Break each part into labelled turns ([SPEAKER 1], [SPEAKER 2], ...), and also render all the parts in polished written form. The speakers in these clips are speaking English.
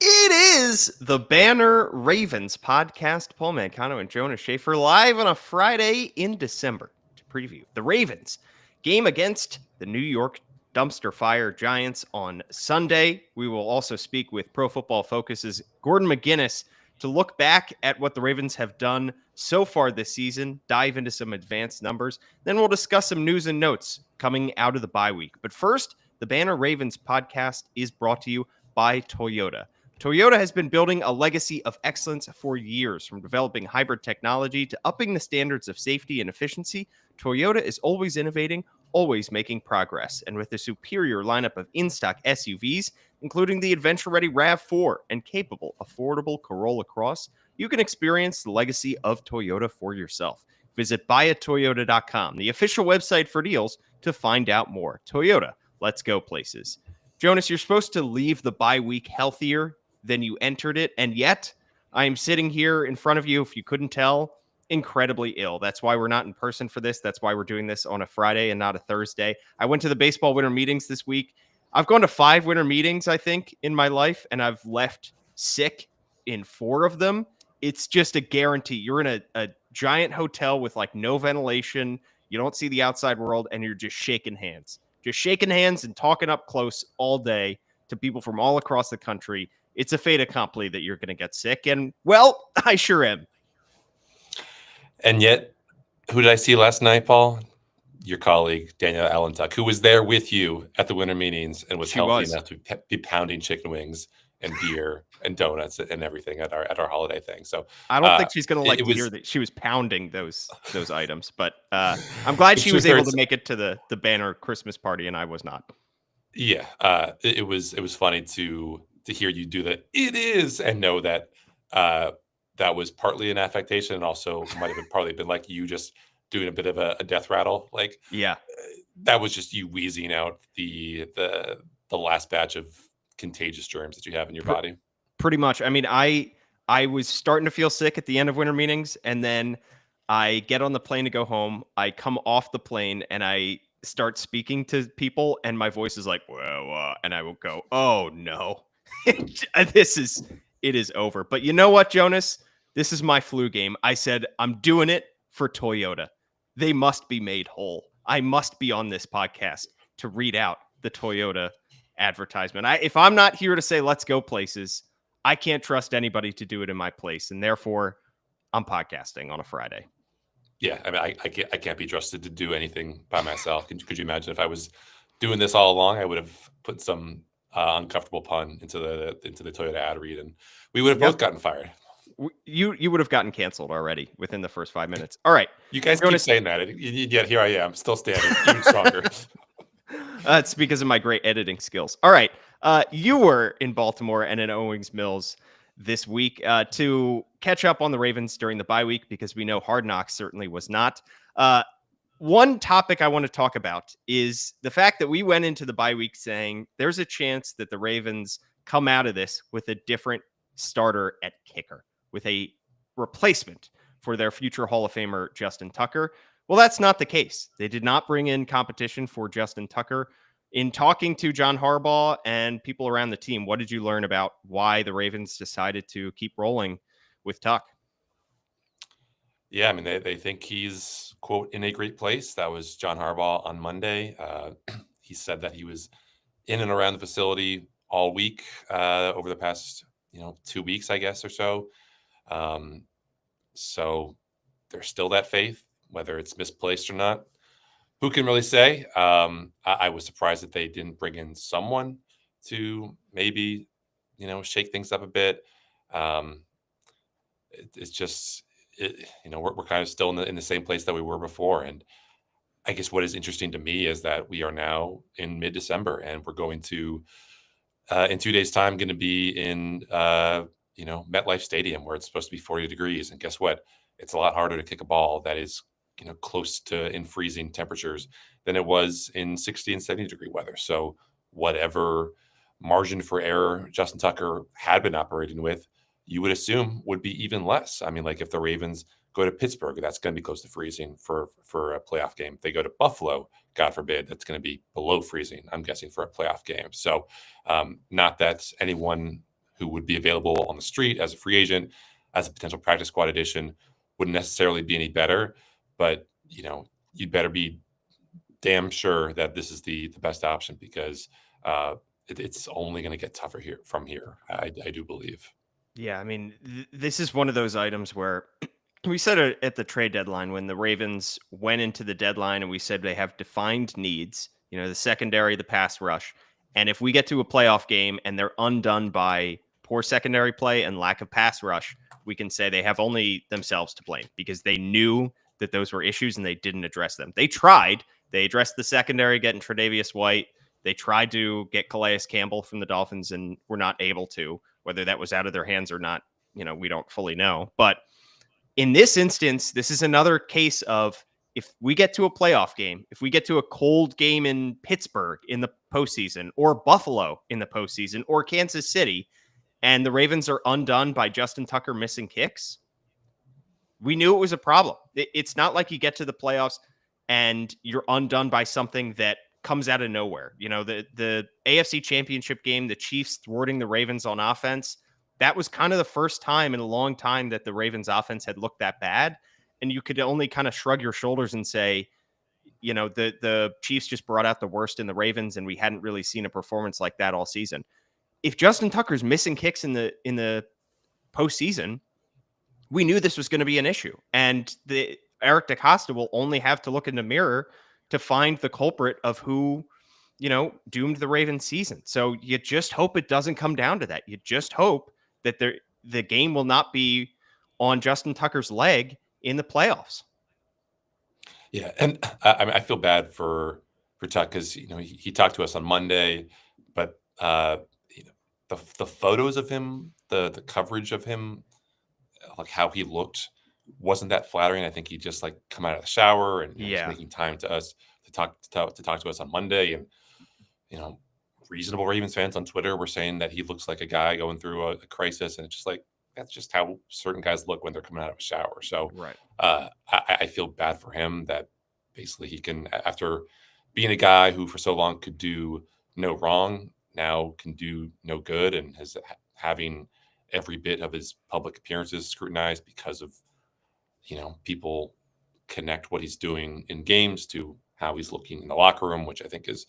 [SPEAKER 1] It is the Banner Ravens podcast. Paul Mancano and Jonas Shaffer live on a Friday in December to preview the Ravens game against the New York Dumpster Fire Giants on Sunday. We will also speak with Pro Football Focus's Gordon McGuinness to look back at what the Ravens have done so far this season, dive into some advanced numbers. Then we'll discuss some news and notes coming out of the bye week. But first, the Banner Ravens podcast is brought to you by Toyota. Toyota has been building a legacy of excellence for years, from developing hybrid technology to upping the standards of safety and efficiency. Toyota is always innovating, always making progress. And with a superior lineup of in-stock SUVs, including the adventure-ready RAV4 and capable, affordable Corolla Cross, you can experience the legacy of Toyota for yourself. Visit buyatoyota.com, the official website for deals, to find out more. Toyota, let's go places. Jonas, you're supposed to leave the bye week healthier than you entered it, and yet I am sitting here in front of you, if you couldn't tell, incredibly ill. That's why we're not in person for this. That's why we're doing this on a Friday and not a Thursday. I went to the baseball winter meetings this week. I've gone to 5 winter meetings, I think, in my life, and I've left sick in 4 of them. It's just a guarantee. You're in a giant hotel with like no ventilation. You don't see the outside world, and you're just shaking hands and talking up close all day to people from all across the country. It's a fait accompli that you're going to get sick. And, well, I sure am.
[SPEAKER 2] And yet, who did I see last night, Paul? Your colleague, Danielle Allentuck, who was there with you at the winter meetings and was healthy enough to be pounding chicken wings and beer and donuts and everything at our holiday thing. So
[SPEAKER 1] I don't think she's going to like to hear that she was pounding those items. But I'm glad she was able to make it to the Banner Christmas party, and I was not.
[SPEAKER 2] Yeah, it was funny to hear you do that. It is, and know that that was partly an affectation, and also might have partly been like you just doing a bit of a death rattle. Like,
[SPEAKER 1] yeah,
[SPEAKER 2] that was just you wheezing out the last batch of contagious germs that you have in your body.
[SPEAKER 1] Pretty much. I mean, I was starting to feel sick at the end of winter meetings, and then I get on the plane to go home. I come off the plane and I start speaking to people, and my voice is like, whoa, and I will go, oh no, it is over. But you know what, Jonas? This is my flu game. I said, I'm doing it for Toyota. They must be made whole. I must be on this podcast to read out the Toyota advertisement. If I'm not here to say, let's go places, I can't trust anybody to do it in my place. And therefore, I'm podcasting on a Friday.
[SPEAKER 2] Yeah, I mean, I can't be trusted to do anything by myself. Could you imagine if I was doing this all along? I would have put some uncomfortable pun into the Toyota ad read, and we would have both gotten fired.
[SPEAKER 1] You would have gotten canceled already within the first 5 minutes. All right,
[SPEAKER 2] you guys keep saying that, yet here I am, still standing, even stronger.
[SPEAKER 1] It's because of my great editing skills. All right, you were in Baltimore and in Owings Mills this week to catch up on the Ravens during the bye week, because we know Hard Knocks certainly was not. One topic I want to talk about is the fact that we went into the bye week saying there's a chance that the Ravens come out of this with a different starter at kicker, with a replacement for their future Hall of Famer, Justin Tucker. Well, that's not the case. They did not bring in competition for Justin Tucker. In talking to John Harbaugh and people around the team, what did you learn about why the Ravens decided to keep rolling with Tuck?
[SPEAKER 2] Yeah, I mean, they think he's, quote, in a great place. That was John Harbaugh on Monday. He said that he was in and around the facility all week over the past 2 weeks, I guess, or so. So there's still that faith, whether it's misplaced or not. Who can really say? I was surprised that they didn't bring in someone to maybe, shake things up a bit. It's just, we're kind of still in the same place that we were before. And I guess what is interesting to me is that we are now in mid-December, and we're going to, in 2 days' time, going to be in, MetLife Stadium, where it's supposed to be 40 degrees. And guess what? It's a lot harder to kick a ball that is close to in freezing temperatures than it was in 60 and 70 degree weather. So whatever margin for error Justin Tucker had been operating with, you would assume would be even less. I mean, like if the Ravens go to Pittsburgh, that's going to be close to freezing for a playoff game. If they go to Buffalo, God forbid, that's going to be below freezing, I'm guessing, for a playoff game. So not that anyone who would be available on the street as a free agent, as a potential practice squad addition, wouldn't necessarily be any better. But, you'd better be damn sure that this is the best option, because it's only going to get tougher here from here. I do believe.
[SPEAKER 1] Yeah, I mean, this is one of those items where we said it at the trade deadline when the Ravens went into the deadline and we said they have defined needs, the secondary, the pass rush. And if we get to a playoff game and they're undone by poor secondary play and lack of pass rush, we can say they have only themselves to blame because they knew that those were issues and they didn't address them. They tried. They addressed the secondary, getting Tre'Davious White. They tried to get Calais Campbell from the Dolphins and were not able to. Whether that was out of their hands or not, we don't fully know. But in this instance, this is another case of if we get to a playoff game, if we get to a cold game in Pittsburgh in the postseason, or Buffalo in the postseason, or Kansas City, and the Ravens are undone by Justin Tucker missing kicks, we knew it was a problem. It's not like you get to the playoffs and you're undone by something that comes out of nowhere. The AFC Championship game, the Chiefs thwarting the Ravens on offense, that was kind of the first time in a long time that the Ravens offense had looked that bad. And you could only kind of shrug your shoulders and say, the Chiefs just brought out the worst in the Ravens, and we hadn't really seen a performance like that all season. If Justin Tucker's missing kicks in the postseason, we knew this was going to be an issue. And the Eric DeCosta will only have to look in the mirror to find the culprit of who, doomed the Ravens season. So you just hope it doesn't come down to that. You just hope that the game will not be on Justin Tucker's leg in the playoffs.
[SPEAKER 2] Yeah, and I feel bad for Tuck, because he talked to us on Monday, but the photos of him, the coverage of him, like how he looked, wasn't that flattering. I think he just like come out of the shower and was making time to us to talk to us on Monday, and reasonable Ravens fans on Twitter were saying that he looks like a guy going through a crisis, and it's just like that's just how certain guys look when they're coming out of a shower. So
[SPEAKER 1] right.
[SPEAKER 2] I feel bad for him that basically he can, after being a guy who for so long could do no wrong, now can do no good, and is having every bit of his public appearances scrutinized because of, people connect what he's doing in games to how he's looking in the locker room, which I think is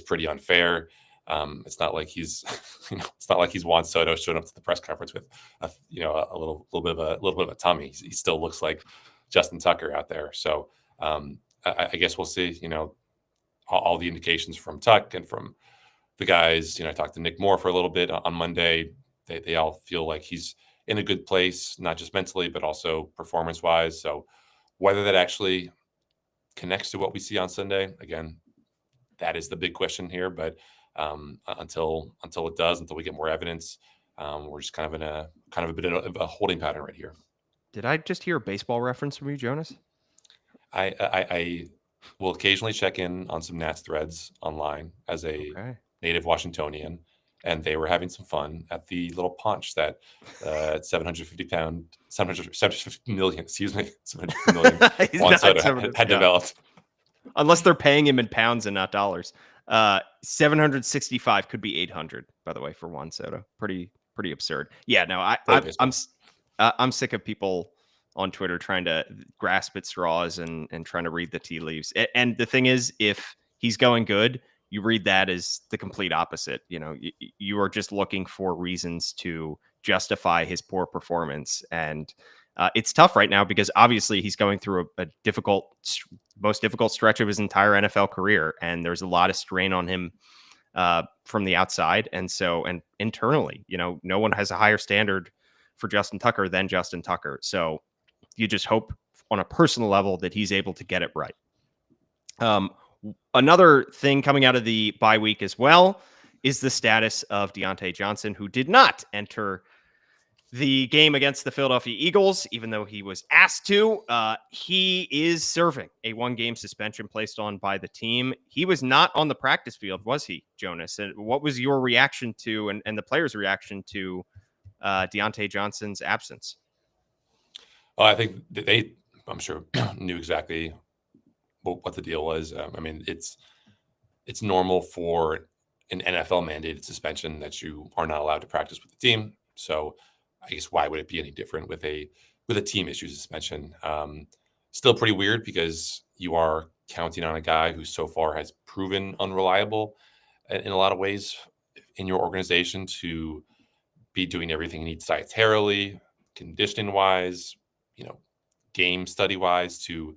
[SPEAKER 2] pretty unfair. It's not like he's, it's not like he's Juan Soto showing up to the press conference with a little bit of a tummy. He still looks like Justin Tucker out there. So I guess we'll see. All the indications from Tuck and from the guys. I talked to Nick Moore for a little bit on Monday. They all feel like he's in a good place, not just mentally, but also performance-wise. So whether that actually connects to what we see on Sunday, again, that is the big question here. But until it does, until we get more evidence, we're just kind of in a bit of a holding pattern right here.
[SPEAKER 1] Did I just hear a baseball reference from you, Jonas?
[SPEAKER 2] I will occasionally check in on some Nats threads online as a native Washingtonian, and they were having some fun at the little punch that 750 million Juan Soto had developed.
[SPEAKER 1] Unless they're paying him in pounds and not dollars. 765 could be 800, by the way, for Juan Soto. Pretty absurd. Yeah, no, I'm sick of people on Twitter trying to grasp at straws and trying to read the tea leaves. And the thing is, if he's going good, you read that as the complete opposite. You are just looking for reasons to justify his poor performance. And it's tough right now because obviously he's going through a most difficult stretch of his entire NFL career. And there's a lot of strain on him from the outside. And internally, no one has a higher standard for Justin Tucker than Justin Tucker. So you just hope on a personal level that he's able to get it right. Another thing coming out of the bye week as well is the status of Deontay Johnson, who did not enter the game against the Philadelphia Eagles, even though he was asked to. He is serving a 1-game suspension placed on by the team. He was not on the practice field, was he, Jonas? And what was your reaction to and the players' reaction to Deontay Johnson's absence?
[SPEAKER 2] I think I'm sure, knew exactly what the deal was. I mean, it's normal for an NFL mandated suspension that you are not allowed to practice with the team. So I guess why would it be any different with a team issue suspension? Still pretty weird because you are counting on a guy who so far has proven unreliable in a lot of ways in your organization to be doing everything he needs dietarily, conditioning wise, game study wise to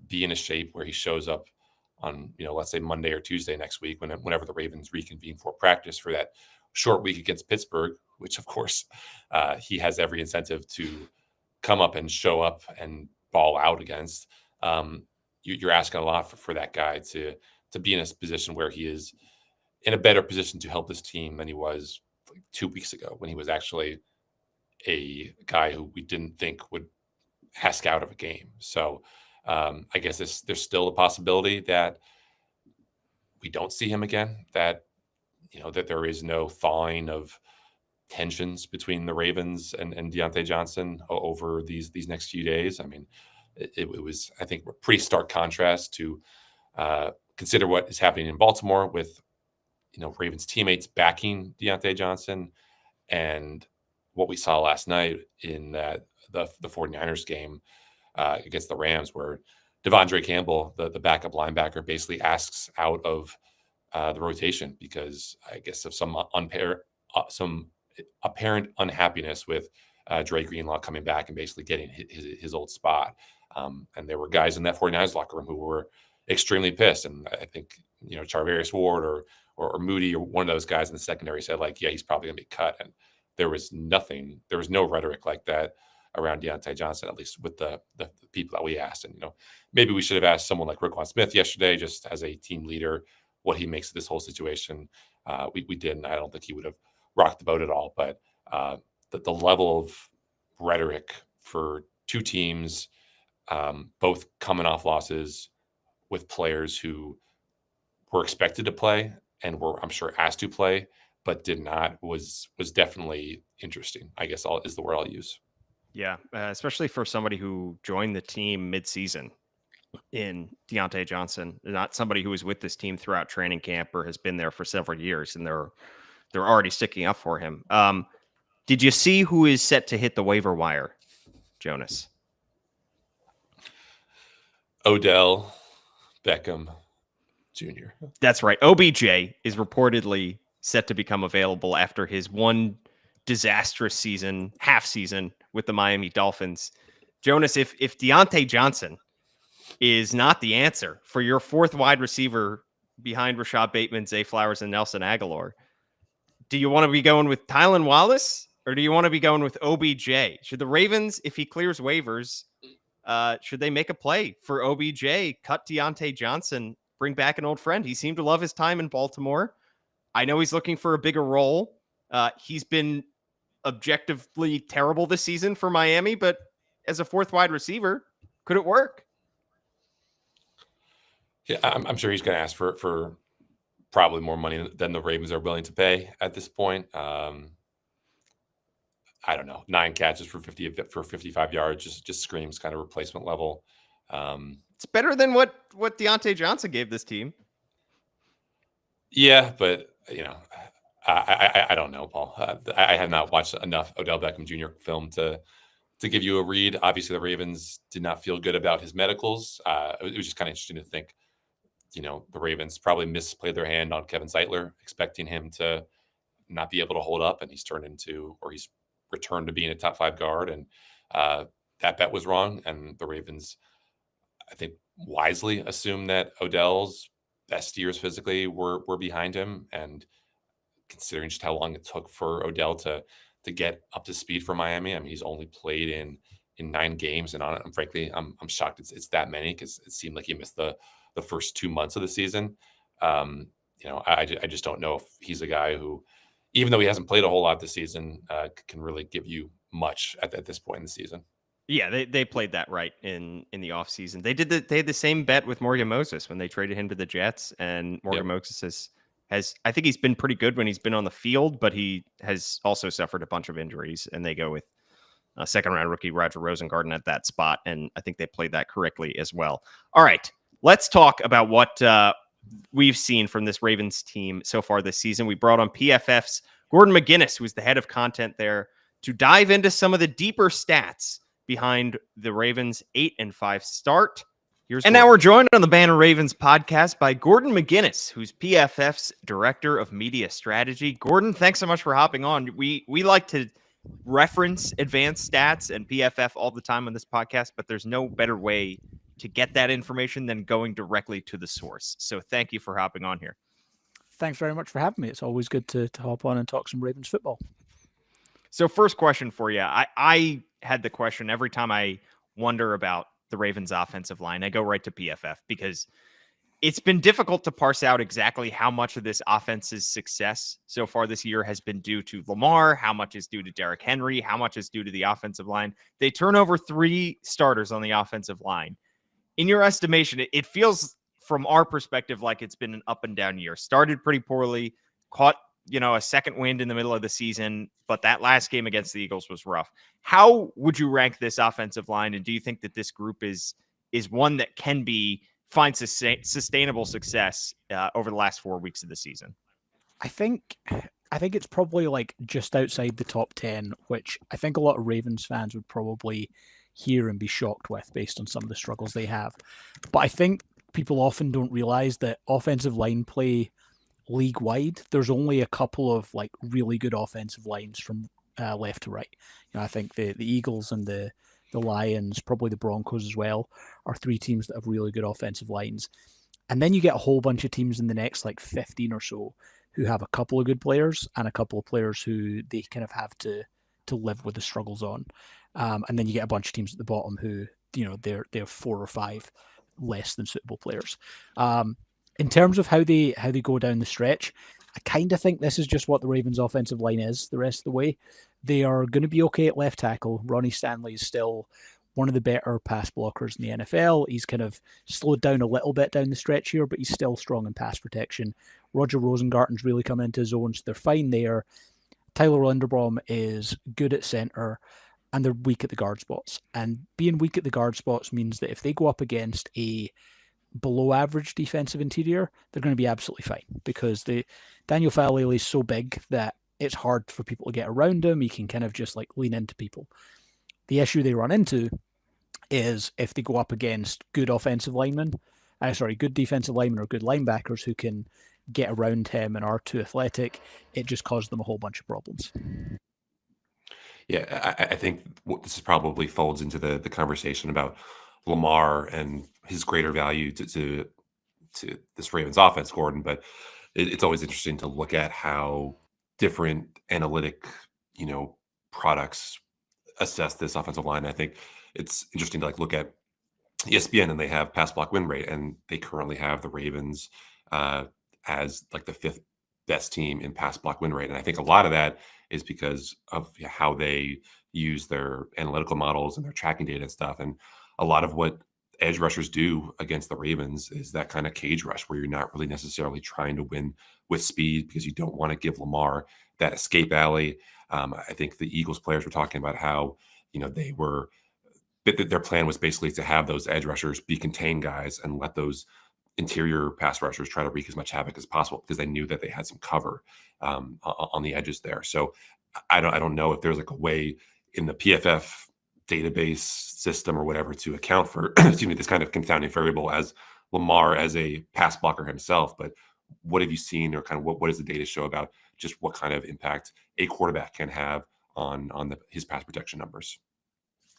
[SPEAKER 2] be in a shape where he shows up on, let's say Monday or Tuesday next week whenever the Ravens reconvene for practice for that short week against Pittsburgh, which of course he has every incentive to come up and show up and ball out against. You're asking a lot for that guy to be in a position where he is in a better position to help this team than he was like 2 weeks ago when he was actually a guy who we didn't think would hask out of a game. So I guess there's still a possibility that we don't see him again. That that there is no thawing of tensions between the Ravens and Deontay Johnson over these next few days. I mean, it was, I think, a pretty stark contrast to consider what is happening in Baltimore with Ravens teammates backing Deontay Johnson and what we saw last night in the 49ers game against the Rams, where Devondre Campbell, the backup linebacker, basically asks out of the rotation because I guess of some apparent unhappiness with Dre Greenlaw coming back and basically getting his old spot. And there were guys in that 49ers locker room who were extremely pissed. And I think, Charvarius Ward or Moody or one of those guys in the secondary said, like, yeah, he's probably going to be cut. And there was no rhetoric like that around Deontay Johnson, at least with the people that we asked. And, maybe we should have asked someone like Roquan Smith yesterday, just as a team leader, what he makes of this whole situation. We didn't. I don't think he would have rocked the boat at all. But the level of rhetoric for two teams, both coming off losses with players who were expected to play and were, I'm sure, asked to play, but did not, was definitely interesting, I guess is the word I'll use.
[SPEAKER 1] Yeah, especially for somebody who joined the team mid-season in Deontay Johnson, not somebody who was with this team throughout training camp or has been there for several years, and they're already sticking up for him. Did you see who is set to hit the waiver wire, Jonas?
[SPEAKER 2] Odell Beckham Jr.
[SPEAKER 1] That's right. OBJ is reportedly set to become available after his one disastrous half season with the Miami Dolphins. Jonas, if Deontay Johnson is not the answer for your fourth wide receiver behind Rashad Bateman, Zay Flowers, and Nelson Aguilar, do you want to be going with Tylan Wallace or do you want to be going with OBJ? Should the Ravens, if he clears waivers, should they make a play for OBJ, cut Deontay Johnson, bring back an old friend? He seemed to love his time in Baltimore. I know he's looking for a bigger role. He's been objectively terrible this season for Miami, but as a fourth wide receiver, could it work?
[SPEAKER 2] Yeah, I'm sure he's going to ask for probably more money than the Ravens are willing to pay at this point. I don't know, 9 catches for 55 yards just screams kind of replacement level.
[SPEAKER 1] It's better than what Deontay Johnson gave this team.
[SPEAKER 2] Yeah, but I don't know, Paul. I have not watched enough Odell Beckham Jr. film to give you a read. Obviously, the Ravens did not feel good about his medicals. It was just kind of interesting to think, the Ravens probably misplayed their hand on Kevin Zeitler, expecting him to not be able to hold up, and he's returned to being a top 5 guard, and that bet was wrong. And the Ravens, I think, wisely assumed that Odell's best years physically were behind him, and considering just how long it took for Odell to get up to speed for Miami, I mean, he's only played in 9 games, and frankly, I'm shocked it's that many because it seemed like he missed the first 2 months of the season. I just don't know if he's a guy who, even though he hasn't played a whole lot this season, can really give you much at this point in the season.
[SPEAKER 1] Yeah, they played that right in the offseason. They had the same bet with Morgan Moses when they traded him to the Jets, and Morgan Moses has I think he's been pretty good when he's been on the field, but he has also suffered a bunch of injuries, and they go with a second-round rookie Roger Rosengarten at that spot, and I think they played that correctly as well. All right, let's talk about what we've seen from this Ravens team so far this season. We brought on PFF's Gordon McGuinness, who's the head of content there, to dive into some of the deeper stats behind the Ravens' 8-5 start. And now we're joined on the Banner Ravens podcast by Gordon McGuinness, who's PFF's Director of Media Strategy. Gordon, thanks so much for hopping on. We like to reference advanced stats and PFF all the time on this podcast, but there's no better way to get that information than going directly to the source. So thank you for hopping on here.
[SPEAKER 3] Thanks very much for having me. It's always good to hop on and talk some Ravens football.
[SPEAKER 1] So first question for you. I had the question every time I wonder about the Ravens offensive line. I go right to PFF because it's been difficult to parse out exactly how much of this offense's success so far this year has been due to Lamar, how much is due to Derrick Henry, how much is due to the offensive line. They turn over 3 starters on the offensive line. In your estimation, it feels from our perspective like it's been an up and down year. Started pretty poorly, caught a second wind in the middle of the season, but that last game against the Eagles was rough. How would you rank this offensive line, and do you think that this group is one that can find sustainable success over the last 4 weeks of the season?
[SPEAKER 3] I think it's probably like just outside the top 10, which I think a lot of Ravens fans would probably hear and be shocked with based on some of the struggles they have. But I think people often don't realize that offensive line play league wide, there's only a couple of like really good offensive lines from left to right. I think the Eagles and the Lions, probably the Broncos as well, are 3 teams that have really good offensive lines. And then you get a whole bunch of teams in the next like 15 or so who have a couple of good players and a couple of players who they kind of have to live with the struggles on. And then you get a bunch of teams at the bottom who, they're 4 or 5 less than suitable players. In terms of how they go down the stretch, I kind of think this is just what the Ravens' offensive line is the rest of the way. They are going to be okay at left tackle. Ronnie Stanley is still one of the better pass blockers in the NFL. He's kind of slowed down a little bit down the stretch here, but he's still strong in pass protection. Roger Rosengarten's really come into his own, so they're fine there. Tyler Linderbaum is good at center, and they're weak at the guard spots. And being weak at the guard spots means that if they go up against a below average defensive interior, they're going to be absolutely fine because Daniel Faalele is so big that it's hard for people to get around him. He can kind of just like lean into people. The issue they run into is if they go up against good defensive linemen or good linebackers who can get around him and are too athletic, it just causes them a whole bunch of problems.
[SPEAKER 2] Yeah, I think this probably folds into the conversation about Lamar and his greater value to this Ravens offense, Gordon. But it's always interesting to look at how different analytic, products assess this offensive line. I think it's interesting to look at ESPN, and they have pass block win rate, and they currently have the Ravens as like the 5th best team in pass block win rate. And I think a lot of that is because of how they use their analytical models and their tracking data and stuff. And a lot of what edge rushers do against the Ravens is that kind of cage rush where you're not really necessarily trying to win with speed because you don't want to give Lamar that escape alley. I think the Eagles players were talking about how, their plan was basically to have those edge rushers be contained guys and let those interior pass rushers try to wreak as much havoc as possible because they knew that they had some cover on the edges there. So I don't know if there's like a way in the PFF database system or whatever to account for this kind of confounding variable as Lamar as a pass blocker himself. But what have you seen, or kind of what does the data show about just what kind of impact a quarterback can have on his pass protection numbers?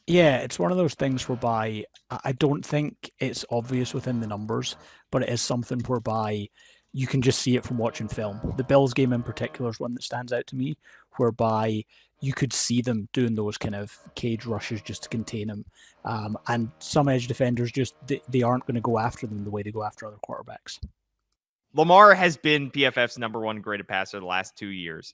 [SPEAKER 3] Yeah, it's one of those things whereby I don't think it's obvious within the numbers, but it is something whereby you can just see it from watching film. The Bills game in particular is one that stands out to me, whereby you could see them doing those kind of cage rushes just to contain him. And some edge defenders they aren't going to go after them the way they go after other quarterbacks.
[SPEAKER 1] Lamar has been PFF's number 1 graded passer the last 2 years.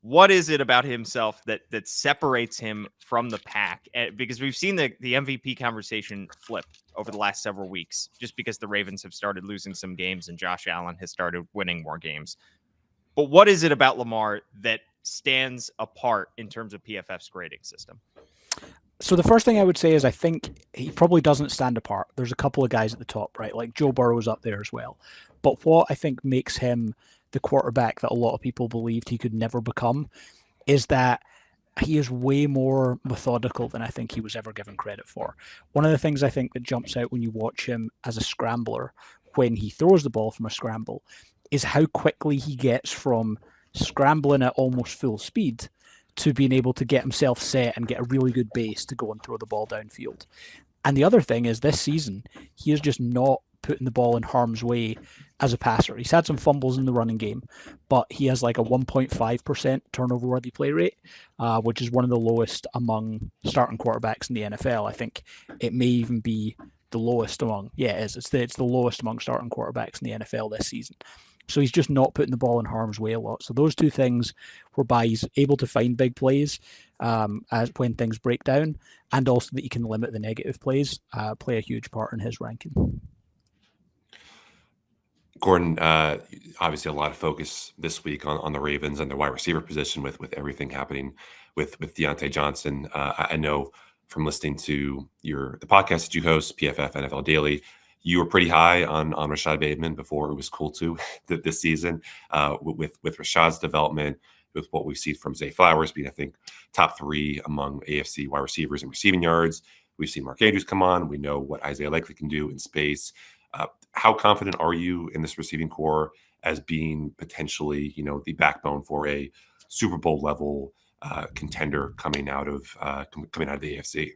[SPEAKER 1] What is it about himself that separates him from the pack? Because we've seen the MVP conversation flip over the last several weeks, just because the Ravens have started losing some games and Josh Allen has started winning more games. But what is it about Lamar that stands apart in terms of PFF's grading system?
[SPEAKER 3] So the first thing I would say is I think he probably doesn't stand apart. There's a couple of guys at the top, right? Like Joe Burrow's up there as well. But what I think makes him the quarterback that a lot of people believed he could never become is that he is way more methodical than I think he was ever given credit for. One of the things I think that jumps out when you watch him as a scrambler, when he throws the ball from a scramble, is how quickly he gets from scrambling at almost full speed to being able to get himself set and get a really good base to go and throw the ball downfield. And the other thing is this season, he is just not putting the ball in harm's way as a passer. He's had some fumbles in the running game, but he has like a 1.5% turnover worthy play rate, which is one of the lowest among starting quarterbacks in the NFL. I think it may even be the lowest among, yeah, it is. It's the lowest among starting quarterbacks in the NFL this season. So he's just not putting the ball in harm's way a lot. So those two things, whereby he's able to find big plays as when things break down, and also that he can limit the negative plays, play a huge part in his ranking.
[SPEAKER 2] Gordon, obviously a lot of focus this week on the Ravens and the wide receiver position with everything happening with Deontay Johnson. I know from listening to the podcast that you host, PFF NFL Daily, you were pretty high on Rashad Bateman before it was cool to this season. With Rashad's development, with what we've seen from Zay Flowers being, I think, top 3 among AFC wide receivers in receiving yards. We've seen Mark Andrews come on. We know what Isaiah Likely can do in space. How confident are you in this receiving core as being potentially, the backbone for a Super Bowl level contender coming out of the AFC?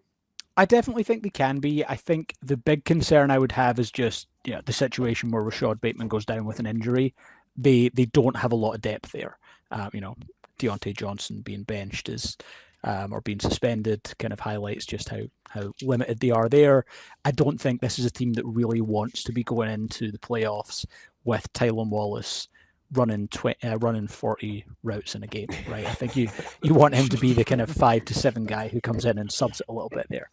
[SPEAKER 3] I definitely think they can be. I think the big concern I would have is just the situation where Rashad Bateman goes down with an injury. They don't have a lot of depth there. Deontay Johnson being benched is or being suspended kind of highlights just how limited they are there. I don't think this is a team that really wants to be going into the playoffs with Tylan Wallace running 40 routes in a game, right? I think you want him to be the kind of 5 to 7 guy who comes in and subs it a little bit there.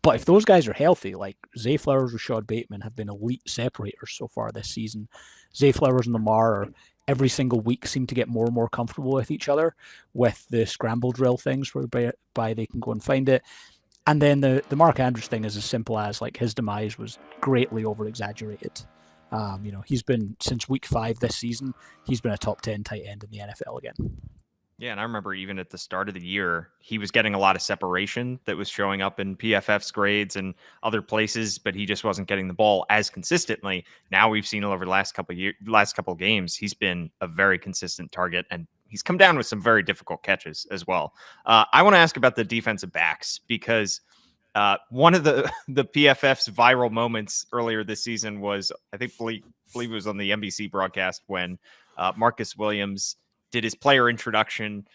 [SPEAKER 3] But if those guys are healthy, like Zay Flowers, Rashad Bateman have been elite separators so far this season. Zay Flowers and Lamar are every single week seem to get more and more comfortable with each other with the scramble drill things whereby they can go and find it. And then the Mark Andrews thing is as simple as like his demise was greatly over exaggerated. He's been since week 5 this season, he's been a top 10 tight end in the NFL again.
[SPEAKER 1] Yeah, and I remember even at the start of the year, he was getting a lot of separation that was showing up in PFF's grades and other places, but he just wasn't getting the ball as consistently. Now we've seen over the last couple of games, he's been a very consistent target, and he's come down with some very difficult catches as well. I want to ask about the defensive backs because one of the PFF's viral moments earlier this season was, I believe it was on the NBC broadcast when Marcus Williams did his player introduction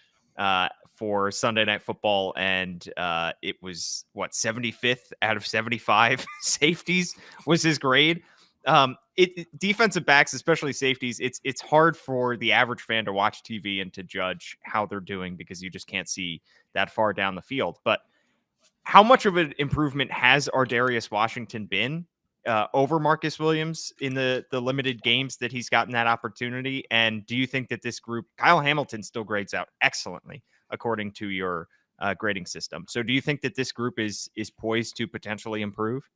[SPEAKER 1] for Sunday Night Football, and it was 75th out of 75 safeties was his grade. Defensive backs, especially safeties, it's hard for the average fan to watch TV and to judge how they're doing because you just can't see that far down the field. But how much of an improvement has Ardarius Washington been over Marcus Williams in the limited games that he's gotten that opportunity? And do you think that this group, Kyle Hamilton still grades out excellently according to your grading system. So do you think that this group is poised to potentially improve?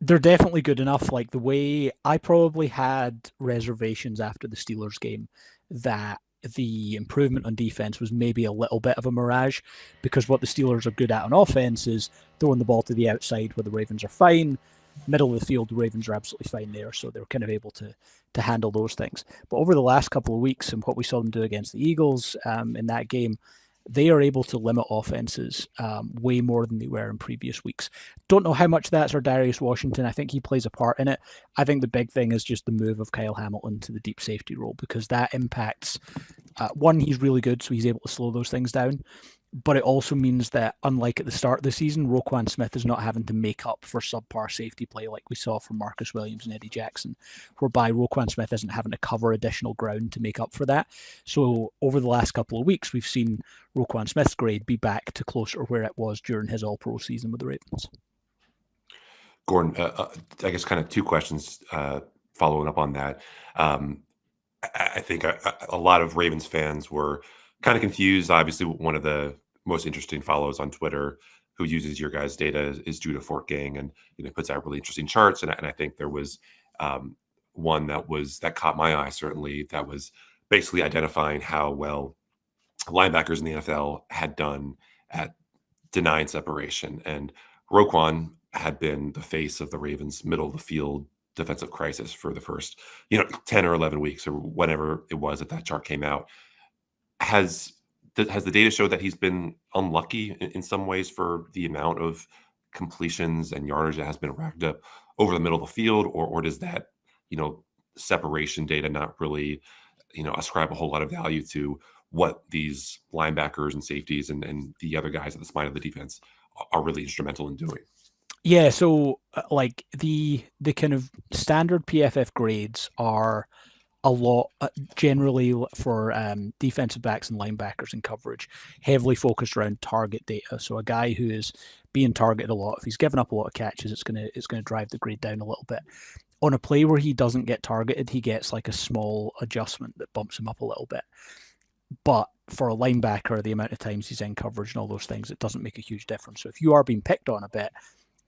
[SPEAKER 3] They're definitely good enough. Like the way I probably had reservations after the Steelers game that the improvement on defense was maybe a little bit of a mirage, because what the Steelers are good at on offense is throwing the ball to the outside where the Ravens are fine. Middle of the field, the Ravens are absolutely fine there, so they're kind of able to handle those things. But over the last couple of weeks and what we saw them do against the Eagles in that game, they are able to limit offenses way more than they were in previous weeks. Don't know how much that's Ardarius Washington. I think he plays a part in it. I think the big thing is just the move of Kyle Hamilton to the deep safety role, because that impacts, one, he's really good, so he's able to slow those things down. But it also means that, unlike at the start of the season, Roquan Smith is not having to make up for subpar safety play like we saw from Marcus Williams and Eddie Jackson, whereby Roquan Smith isn't having to cover additional ground to make up for that. So over the last couple of weeks, we've seen Roquan Smith's grade be back to closer to where it was during his All-Pro season with the Ravens.
[SPEAKER 2] Gordon, I guess kind of two questions following up on that. I think a lot of Ravens fans were kind of confused. Obviously, one of the most interesting follows on Twitter who uses your guys' data, is Judah Fortgang, and puts out really interesting charts. And I think there was one that caught my eye, certainly, that was basically identifying how well linebackers in the NFL had done at denying separation. And Roquan had been the face of the Ravens' middle of the field defensive crisis for the first 10 or 11 weeks, or whenever it was that chart came out. Has the data showed that he's been unlucky in some ways for the amount of completions and yardage that has been racked up over the middle of the field, or does that separation data not really ascribe a whole lot of value to what these linebackers and safeties and the other guys at the spine of the defense are really instrumental in doing?
[SPEAKER 3] Yeah, so like the kind of standard PFF grades are a lot generally for defensive backs and linebackers in coverage, heavily focused around target data. So a guy who is being targeted a lot, if he's given up a lot of catches, it's gonna drive the grade down a little bit. On a play where he doesn't get targeted, he gets like a small adjustment that bumps him up a little bit. But for a linebacker, the amount of times he's in coverage and all those things, it doesn't make a huge difference. So if you are being picked on a bit,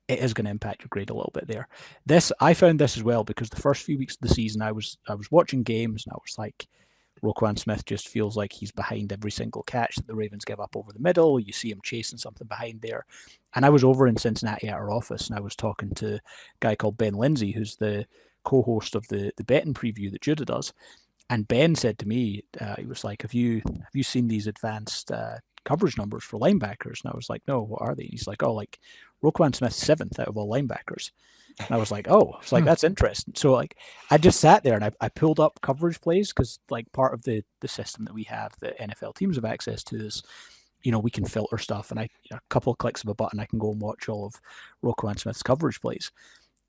[SPEAKER 3] it is going to impact your grade a little bit there. I found this as well because the first few weeks of the season, I was watching games and I was like, Roquan Smith just feels like he's behind every single catch that the Ravens give up over the middle. You see him chasing something behind there. And I was over in Cincinnati at our office and I was talking to a guy called Ben Lindsay, who's the co-host of the betting preview that Judah does. And Ben said to me, he was like, have you seen these advanced coverage numbers for linebackers? And I was like, no, what are they? And he's like, oh, like Roquan Smith 7th out of all linebackers. And I was like, oh, it's like, that's interesting. So like, I just sat there and I pulled up coverage plays because like part of the system that we have that NFL teams have access to is, we can filter stuff and a couple of clicks of a button, I can go and watch all of Roquan Smith's coverage plays.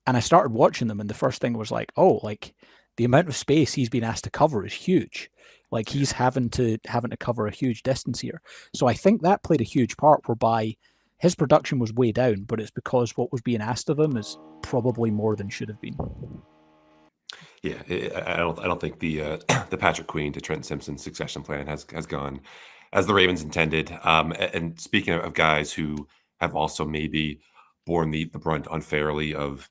[SPEAKER 3] And I started watching them and the first thing was like, oh, like the amount of space he's been asked to cover is huge. Like he's having to cover a huge distance here. So I think that played a huge part whereby his production was way down, but it's because what was being asked of him is probably more than should have been.
[SPEAKER 2] Yeah, I don't think the the Patrick Queen to Trent Simpson succession plan has gone as the Ravens intended. And speaking of guys who have also maybe borne the brunt unfairly of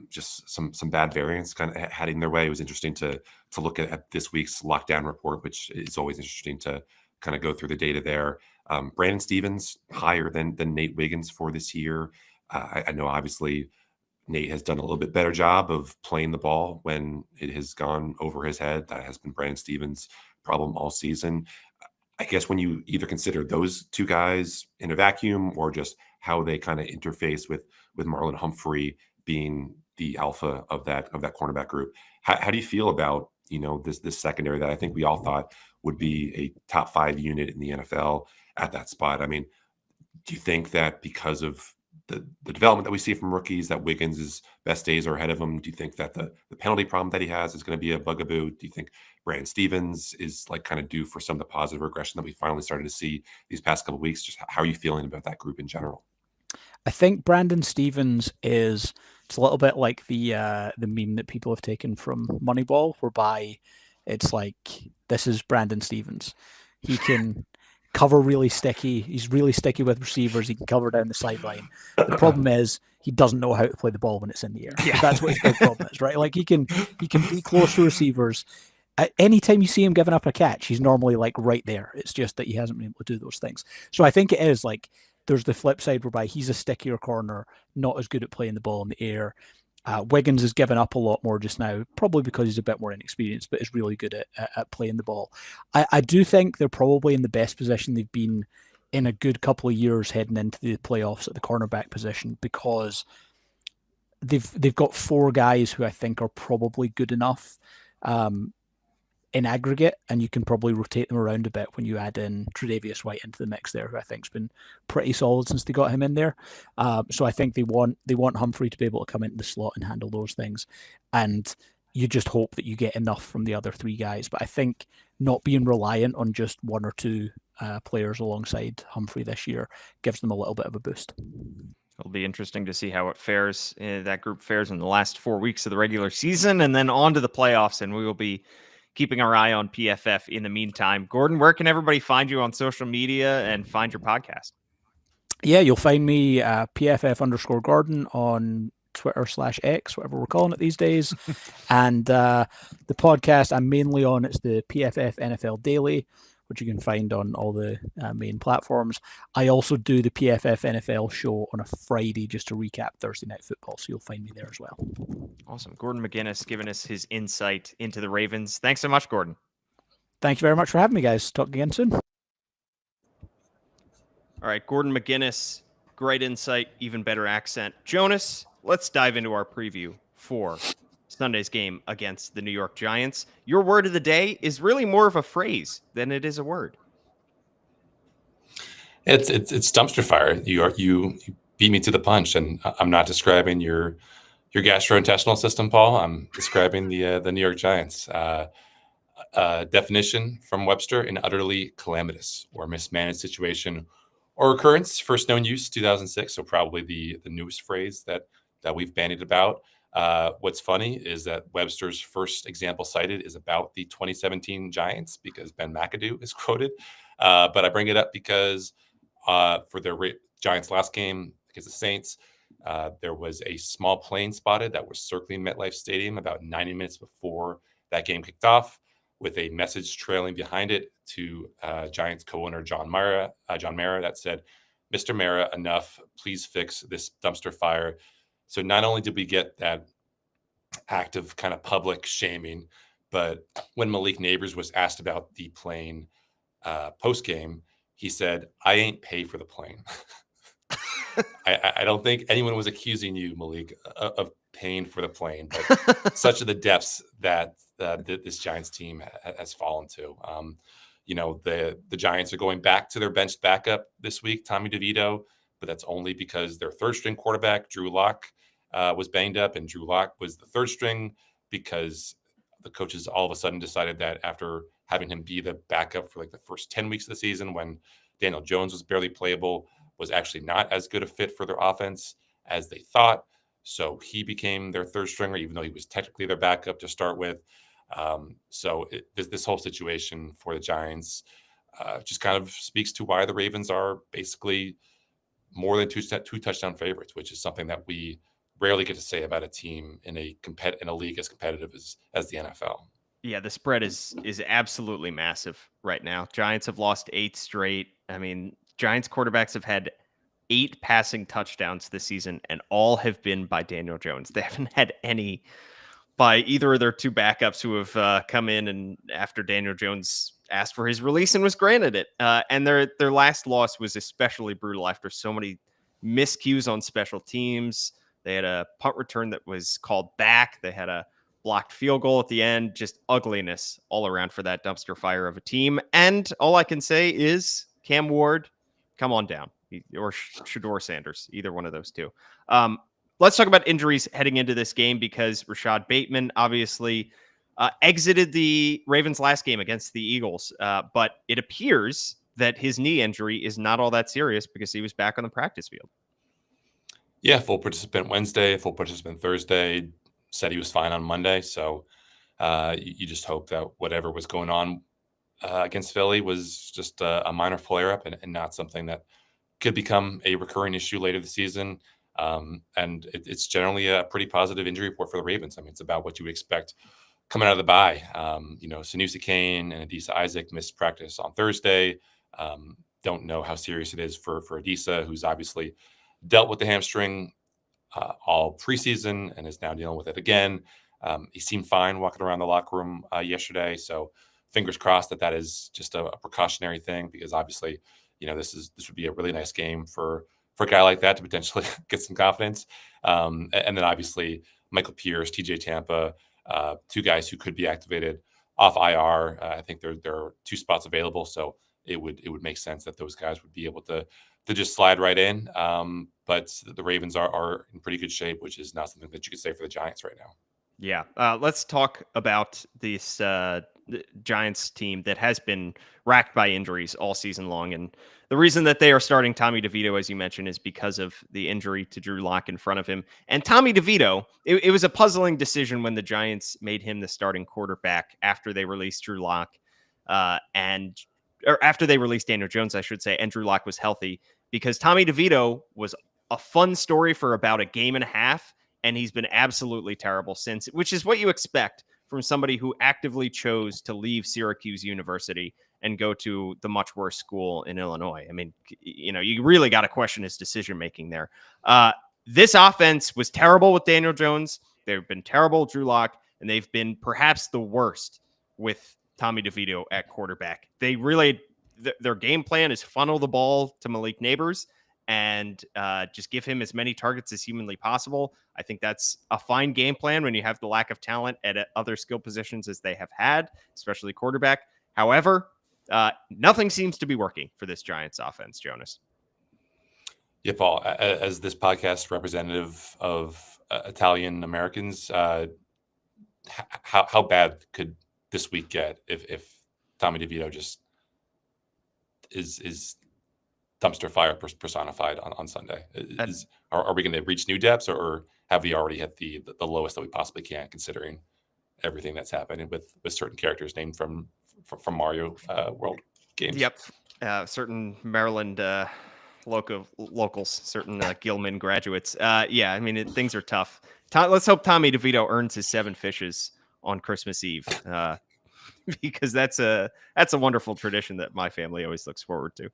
[SPEAKER 2] just some bad variants kind of heading their way, it was interesting to look at this week's lockdown report, which is always interesting to kind of go through the data there. Brandon Stevens higher than Nate Wiggins for this year. I know obviously Nate has done a little bit better job of playing the ball when it has gone over his head. That has been Brandon Stevens' problem all season. I guess when you either consider those two guys in a vacuum or just how they kind of interface with Marlon Humphrey being the alpha of that cornerback group, how do you feel about this secondary that I think we all thought would be a top 5 unit in the NFL at that spot? I mean, do you think that because of the development that we see from rookies, that Wiggins' best days are ahead of him? Do you think that the penalty problem that he has is going to be a bugaboo? Do you think Brandon Stevens is like kind of due for some of the positive regression that we finally started to see these past couple of weeks? Just how are you feeling about that group in general?
[SPEAKER 3] I think Brandon Stevens it's a little bit like the meme that people have taken from Moneyball, whereby it's like, this is Brandon Stevens. He can cover really sticky. He's really sticky with receivers. He can cover down the sideline. The problem is he doesn't know how to play the ball when it's in the air. Yeah. That's what his big problem is, right? Like he can be close to receivers. Anytime you see him giving up a catch, he's normally like right there. It's just that he hasn't been able to do those things. So I think it is like, there's the flip side whereby he's a stickier corner, not as good at playing the ball in the air. Wiggins has given up a lot more just now, probably because he's a bit more inexperienced, but is really good at playing the ball. I do think they're probably in the best position they've been in a good couple of years heading into the playoffs at the cornerback position, because they've got 4 guys who I think are probably good enough in aggregate, and you can probably rotate them around a bit when you add in Tre'Davious White into the mix there, who I think's been pretty solid since they got him in there. So I think they want Humphrey to be able to come into the slot and handle those things, and you just hope that you get enough from the other 3 guys. But I think not being reliant on just 1 or 2 players alongside Humphrey this year gives them a little bit of a boost.
[SPEAKER 1] It'll be interesting to see how it fares. That group fares in the last 4 weeks of the regular season, and then on to the playoffs, and we will be keeping our eye on PFF in the meantime. Gordon, where can everybody find you on social media and find your podcast?
[SPEAKER 3] Yeah, you'll find me PFF_Gordon on Twitter/X, whatever we're calling it these days. And the podcast I'm mainly on, it's the PFF NFL Daily, which you can find on all the main platforms. I also do the PFF NFL show on a Friday just to recap Thursday Night Football, so you'll find me there as well.
[SPEAKER 1] Awesome. Gordon McGuinness giving us his insight into the Ravens. Thanks so much, Gordon.
[SPEAKER 3] Thank you very much for having me, guys. Talk again soon.
[SPEAKER 1] All right, Gordon McGuinness, great insight, even better accent. Jonas, let's dive into our preview for Sunday's game against the New York Giants. Your word of the day is really more of a phrase than it is a word.
[SPEAKER 2] It's dumpster fire. You beat me to the punch, and I'm not describing your gastrointestinal system, Paul. I'm describing the New York Giants. Definition from Webster: an utterly calamitous or mismanaged situation or occurrence, first known use 2006. So probably the newest phrase that we've bandied about. What's funny is that Webster's first example cited is about the 2017 Giants because Ben McAdoo is quoted. But I bring it up because for their Giants last game against the Saints, there was a small plane spotted that was circling MetLife Stadium about 90 minutes before that game kicked off, with a message trailing behind it to Giants co-owner John Mara that said, "Mr. Mara, enough. Please fix this dumpster fire." So not only did we get that act of kind of public shaming, but when Malik Neighbors was asked about the plane post-game, he said, "I ain't paid for the plane." I don't think anyone was accusing you, Malik, of paying for the plane, but such are the depths that this Giants team has fallen to. The Giants are going back to their benched backup this week, Tommy DeVito, but that's only because their third string quarterback, Drew Lock, was banged up, and Drew Lock was the third string because the coaches all of a sudden decided that after having him be the backup for like the first 10 weeks of the season when Daniel Jones was barely playable, was actually not as good a fit for their offense as they thought. So he became their third stringer, even though he was technically their backup to start with. This whole situation for the Giants just kind of speaks to why the Ravens are basically more than two touchdown favorites, which is something that we rarely get to say about a team in a league as competitive as the NFL.
[SPEAKER 1] Yeah, the spread is absolutely massive right now. Giants have lost 8 straight. I mean, Giants quarterbacks have had 8 passing touchdowns this season, and all have been by Daniel Jones. They haven't had any by either of their 2 backups who have come in and after Daniel Jones asked for his release and was granted it. And their last loss was especially brutal after so many miscues on special teams. They had a punt return that was called back. They had a blocked field goal at the end. Just ugliness all around for that dumpster fire of a team. And all I can say is Cam Ward, come on down. Or Shedeur Sanders, either one of those two. Let's talk about injuries heading into this game because Rashad Bateman obviously exited the Ravens last game against the Eagles, but it appears that his knee injury is not all that serious because he was back on the practice field.
[SPEAKER 2] Yeah, full participant Wednesday, full participant Thursday, said he was fine on Monday. So you just hope that whatever was going on against Philly was just a minor flare-up and not something that could become a recurring issue later this season. And it's generally a pretty positive injury report for the Ravens. I mean, it's about what you would expect coming out of the bye. Sanusi Kane and Adisa Isaac missed practice on Thursday. Don't know how serious it is for Adisa, who's obviously dealt with the hamstring all preseason and is now dealing with it again. He seemed fine walking around the locker room yesterday. So fingers crossed that is just a precautionary thing, because obviously, this would be a really nice game for a guy like that to potentially get some confidence. And then obviously Michael Pierce, TJ Tampa, 2 guys who could be activated off IR. I think there are 2 spots available. So it would make sense that those guys would be able to just slide right in. But the Ravens are in pretty good shape, which is not something that you could say for the Giants right now.
[SPEAKER 1] Yeah. Let's talk about this Giants team that has been racked by injuries all season long. And the reason that they are starting Tommy DeVito, as you mentioned, is because of the injury to Drew Lock in front of him. And Tommy DeVito, it was a puzzling decision when the Giants made him the starting quarterback after they released Drew Lock. And or after they released Daniel Jones, I should say, and Drew Lock was healthy, because Tommy DeVito was a fun story for about a game and a half, and he's been absolutely terrible since, which is what you expect from somebody who actively chose to leave Syracuse University and go to the much worse school in Illinois. I mean, you really got to question his decision making there. This offense was terrible with Daniel Jones. They've been terrible with Drew Lock, and they've been perhaps the worst with Tommy DeVito at quarterback. They really, their game plan is funnel the ball to Malik Neighbors and just give him as many targets as humanly possible. I think that's a fine game plan when you have the lack of talent at other skill positions as they have had, especially quarterback. However, nothing seems to be working for this Giants offense, Jonas.
[SPEAKER 2] Yeah, Paul, as this podcast representative of Italian Americans, how bad could this week get if Tommy DeVito just is dumpster fire personified on Sunday? Are we going to reach new depths, or have we already hit the lowest that we possibly can, considering everything that's happening with certain characters named from Mario World games?
[SPEAKER 1] Yep, certain Maryland locals, certain Gilman graduates. Yeah, I mean, things are tough. Let's hope Tommy DeVito earns his 7 fishes on Christmas Eve, because that's a wonderful tradition that my family always looks forward to.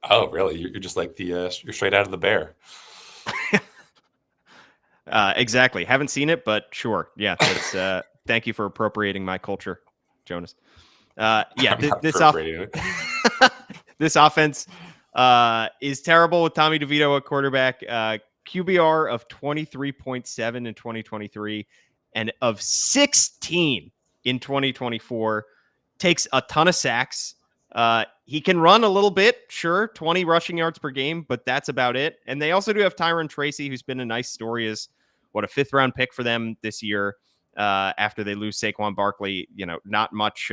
[SPEAKER 2] Oh, really? You're just like you're straight out of The Bear.
[SPEAKER 1] Exactly. Haven't seen it, but sure. Yeah. That's, thank you for appropriating my culture, Jonas. Yeah. This offense is terrible with Tommy DeVito at quarterback. QBR of 23.7 in 2023 and of 16 in 2024. Takes a ton of sacks. He can run a little bit, sure, 20 rushing yards per game, but that's about it. And they also do have Tyron Tracy, who's been a nice story, as a 5th round pick for them this year. After they lose Saquon Barkley, not much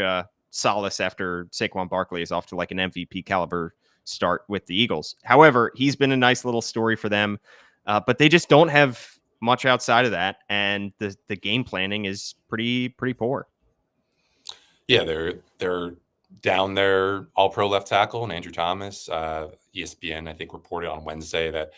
[SPEAKER 1] solace after Saquon Barkley is off to like an MVP caliber start with the Eagles. However, he's been a nice little story for them, but they just don't have much outside of that, and the game planning is pretty poor.
[SPEAKER 2] Yeah, they're down their all-pro left tackle and Andrew Thomas. ESPN, I think, reported on Wednesday that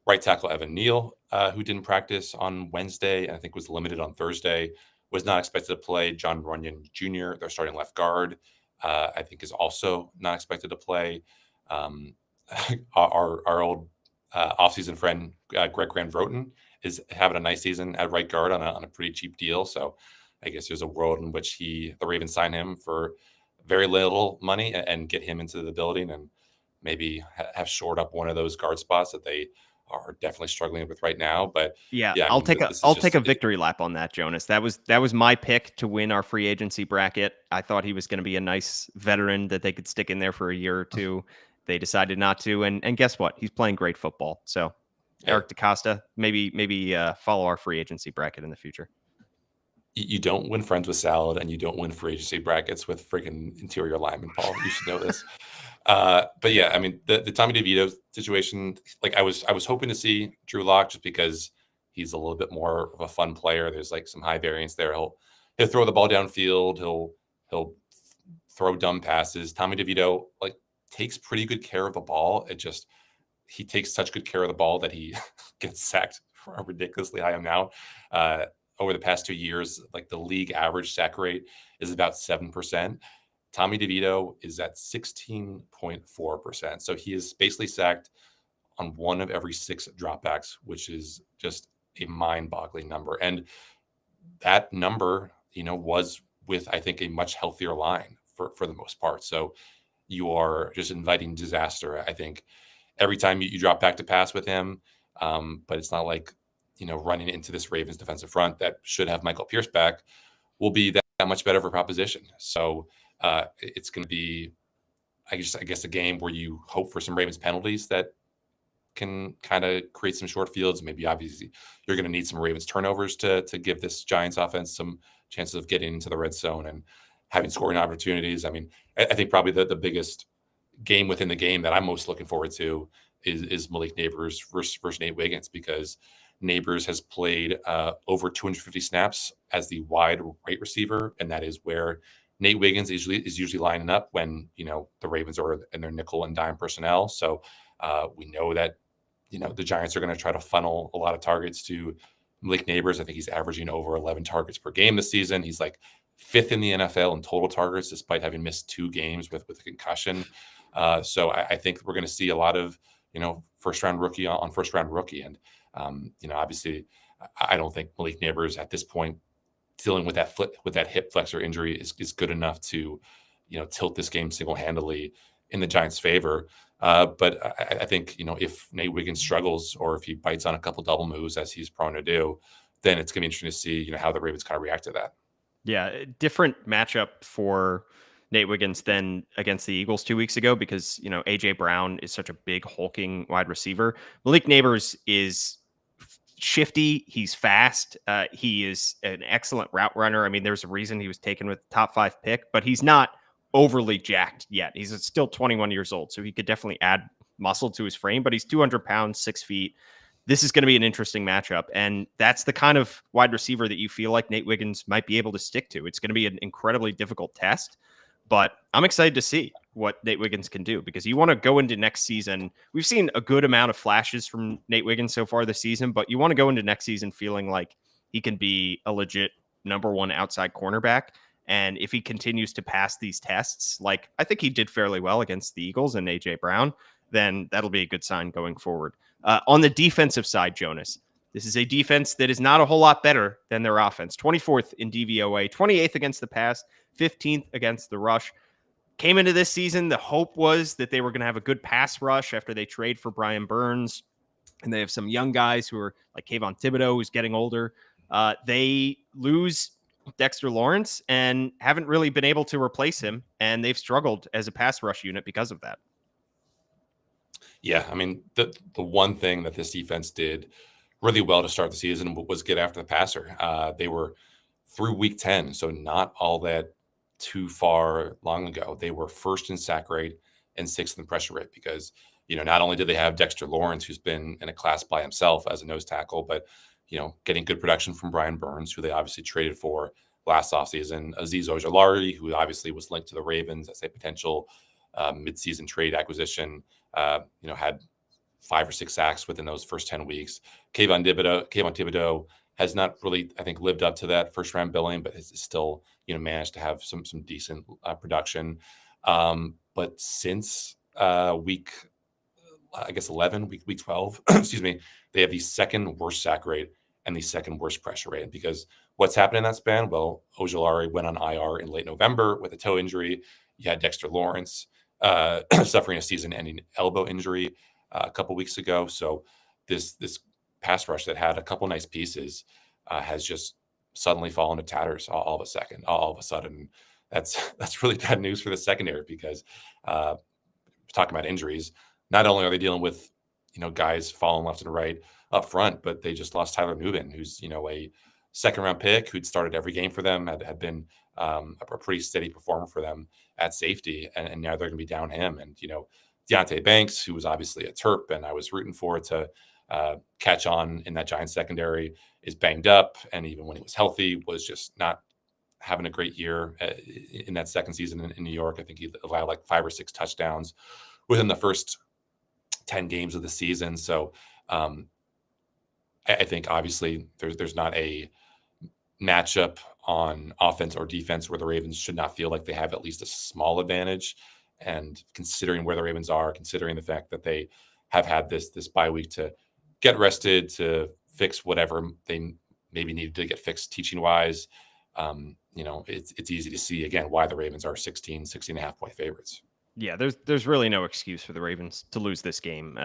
[SPEAKER 2] right tackle Evan Neal, who didn't practice on Wednesday and I think was limited on Thursday, was not expected to play. John Runyon Jr., their starting left guard, I think is also not expected to play. Our old offseason friend, Greg Van Vroten, is having a nice season at right guard on a pretty cheap deal. So I guess there's a world in which the Ravens sign him for very little money and get him into the building and maybe have shored up one of those guard spots that they are definitely struggling with right now. But
[SPEAKER 1] yeah, I'll take a victory lap on that, Jonas. That was my pick to win our free agency bracket. I thought he was going to be a nice veteran that they could stick in there for a year or two. They decided not to, and guess what? He's playing great football. So Eric DeCosta, maybe follow our free agency bracket in the future.
[SPEAKER 2] You don't win friends with salad, and you don't win free agency brackets with freaking interior linemen, Paul. You should know this. But yeah, I mean, the Tommy DeVito situation, like I was hoping to see Drew Lock just because he's a little bit more of a fun player. There's like some high variance there. He'll throw the ball downfield. He'll throw dumb passes. Tommy DeVito like takes pretty good care of the ball. He takes such good care of the ball that he gets sacked for a ridiculously high amount. Over the past 2 years, like the league average sack rate is about 7%. Tommy DeVito is at 16.4%. So he is basically sacked on 1 of every 6 dropbacks, which is just a mind-boggling number. And that number, was with, I think, a much healthier line for the most part. So you are just inviting disaster, I think, every time you drop back to pass with him. But it's not like, running into this Ravens defensive front that should have Michael Pierce back will be that much better of a proposition. So it's going to be, I guess, a game where you hope for some Ravens penalties that can kind of create some short fields. Maybe obviously you're going to need some Ravens turnovers to give this Giants offense some chances of getting into the red zone and having scoring opportunities. I mean, I think probably the biggest game within the game that I'm most looking forward to is Malik Neighbors versus Nate Wiggins, because Neighbors has played over 250 snaps as the wide right receiver, and that is where Nate Wiggins is usually lining up when, the Ravens are in their nickel and dime personnel. So we know that, the Giants are going to try to funnel a lot of targets to Malik Neighbors. I think he's averaging over 11 targets per game this season. He's like 5th in the NFL in total targets, despite having missed 2 games with a concussion. So I think we're going to see a lot of, first round rookie on first round rookie. And, obviously I don't think Malik Neighbors at this point dealing with that hip flexor injury is good enough to, tilt this game single-handedly in the Giants' favor. But I think, if Nate Wiggins struggles or if he bites on a couple double moves as he's prone to do, then it's going to be interesting to see, how the Ravens kind of react to that.
[SPEAKER 1] Yeah, different matchup for Nate Wiggins than against the Eagles 2 weeks ago because, A.J. Brown is such a big hulking wide receiver. Malik Neighbors is shifty. He's fast. He is an excellent route runner. I mean, there's a reason he was taken with the top 5 pick, but he's not overly jacked yet. He's still 21 years old, so he could definitely add muscle to his frame, but he's 200 pounds, 6 feet. This is going to be an interesting matchup, and that's the kind of wide receiver that you feel like Nate Wiggins might be able to stick to. It's going to be an incredibly difficult test, but I'm excited to see what Nate Wiggins can do because you want to go into next season. We've seen a good amount of flashes from Nate Wiggins so far this season, but you want to go into next season feeling like he can be a legit number 1 outside cornerback. And if he continues to pass these tests, like I think he did fairly well against the Eagles and A.J. Brown, then that'll be a good sign going forward. On the defensive side, Jonas, this is a defense that is not a whole lot better than their offense. 24th in DVOA, 28th against the pass, 15th against the rush. Came into this season, the hope was that they were going to have a good pass rush after they trade for Brian Burns. And they have some young guys who are like Kayvon Thibodeau, who's getting older. They lose Dexter Lawrence and haven't really been able to replace him. And they've struggled as a pass rush unit because of that.
[SPEAKER 2] Yeah, I mean, the one thing that this defense did really well to start the season was get after the passer. They were through week 10, so not all that too far long ago. They were 1st in sack rate and 6th in pressure rate because, not only did they have Dexter Lawrence, who's been in a class by himself as a nose tackle, but, getting good production from Brian Burns, who they obviously traded for last offseason. Azeez Ojulari, who obviously was linked to the Ravens as a potential midseason trade acquisition, had 5 or 6 sacks within those first 10 weeks. Kayvon Thibodeau has not really, I think, lived up to that first round billing, but has still, managed to have some decent production. But since week 11, week 12, excuse me, they have the 2nd worst sack rate and the 2nd worst pressure rate. Because what's happened in that span? Well, Ojulari went on IR in late November with a toe injury. You had Dexter Lawrence suffering a season-ending elbow injury a couple weeks ago. So this pass rush that had a couple nice pieces has just suddenly fallen to tatters all of a sudden. That's really bad news for the secondary because talking about injuries, not only are they dealing with guys falling left and right up front, but they just lost Tyler Nubin, who's a 2nd round pick who'd started every game for them, had been a pretty steady performer for them at safety, and now they're going to be down him. And Deonte Banks, who was obviously a Terp, and I was rooting for to catch on in that Giants secondary, is banged up, and even when he was healthy, was just not having a great year in that 2nd season in New York. I think he allowed like 5 or 6 touchdowns within the first 10 games of the season. So I think obviously there's not a matchup on offense or defense where the Ravens should not feel like they have at least a small advantage. And considering where the Ravens are, considering the fact that they have had this bye week to get rested, to fix whatever they maybe needed to get fixed teaching wise, it's easy to see again why the Ravens are 16 and a half point favorites.
[SPEAKER 1] Yeah, there's really no excuse for the Ravens to lose this game.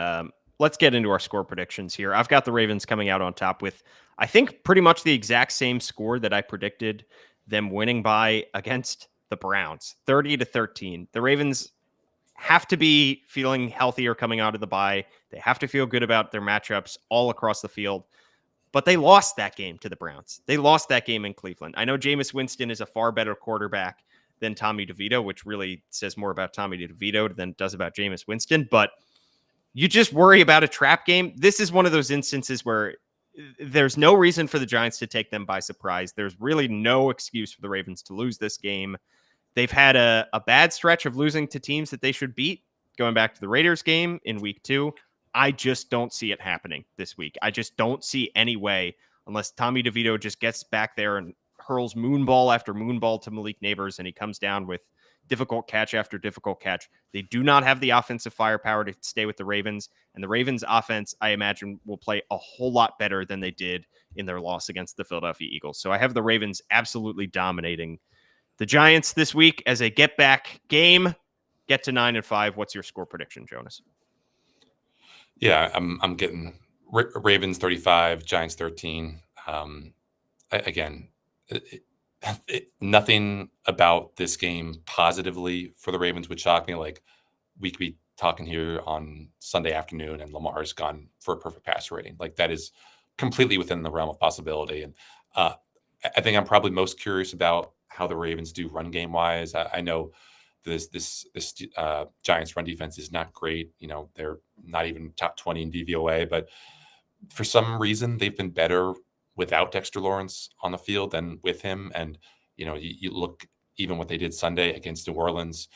[SPEAKER 1] Let's get into our score predictions here. I've got the Ravens coming out on top with, I think, pretty much the exact same score that I predicted them winning by against the Browns, 30-13. The Ravens have to be feeling healthier coming out of the bye. They have to feel good about their matchups all across the field. But they lost that game to the Browns. They lost that game in Cleveland. I know Jameis Winston is a far better quarterback than Tommy DeVito, which really says more about Tommy DeVito than it does about Jameis Winston. But you just worry about a trap game. This is one of those instances where there's no reason for the Giants to take them by surprise. There's really no excuse for the Ravens to lose this game. They've had a bad stretch of losing to teams that they should beat, going back to the Raiders game in week 2. I just don't see it happening this week. I just don't see any way, unless Tommy DeVito just gets back there and hurls moonball after moonball to Malik Neighbors, and he comes down with difficult catch after difficult catch. They do not have the offensive firepower to stay with the Ravens, and the Ravens offense, I imagine, will play a whole lot better than they did in their loss against the Philadelphia Eagles. So I have the Ravens absolutely dominating the Giants this week as a get back game. Get to 9-5. What's your score prediction, Jonas?
[SPEAKER 2] Yeah, I'm getting Ravens 35, Giants 13. Again, nothing about this game positively for the Ravens would shock me. Like, we could be talking here on Sunday afternoon and Lamar's gone for a perfect passer rating. Like, that is completely within the realm of possibility. And I think I'm probably most curious about how the Ravens do run game wise. I know this Giants run defense is not great. You know, they're not even top 20 in DVOA, but for some reason they've been better without Dexter Lawrence on the field than with him. And, you know, you look even what they did Sunday against New Orleans,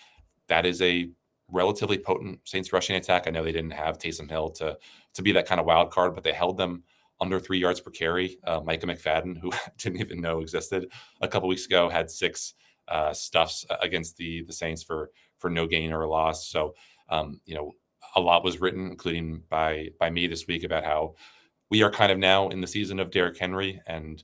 [SPEAKER 2] that is a relatively potent Saints rushing attack. I know they didn't have Taysom Hill to be that kind of wild card, but they held them under 3 yards per carry. Micah McFadden, who didn't even know existed a couple weeks ago, had 6 stuffs against the Saints for no gain or a loss. So, you know, a lot was written, including by me this week, about how we are kind of now in the season of Derrick Henry, and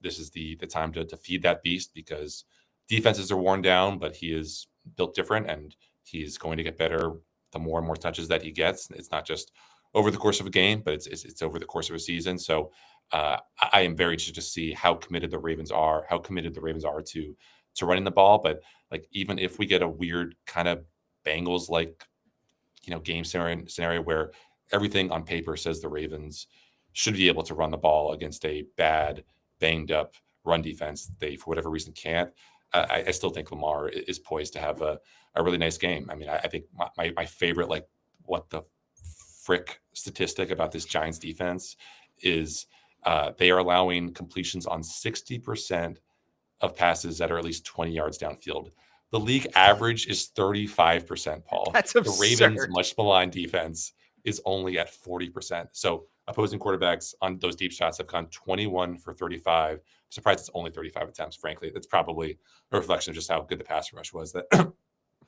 [SPEAKER 2] this is the time to feed that beast, because defenses are worn down, but he is built different, and he's going to get better the more and more touches that he gets. It's not just over the course of a game, but it's over the course of a season. So I am very interested to see how committed the Ravens are to running the ball. But like, even if we get a weird kind of Bengals like, you know, game scenario where everything on paper says the Ravens should be able to run the ball against a bad, banged up run defense, they for whatever reason can't. I still think Lamar is poised to have a really nice game. I mean, I think my favorite, like, what the frick statistic about this Giants defense is they are allowing completions on 60% of passes that are at least 20 yards downfield. The league average is 35%, Paul.
[SPEAKER 1] That's absurd.
[SPEAKER 2] The Ravens' much maligned defense is only at 40%. So opposing quarterbacks on those deep shots have gone 21 for 35. I'm surprised it's only 35 attempts, frankly. That's probably a reflection of just how good the pass rush was, that,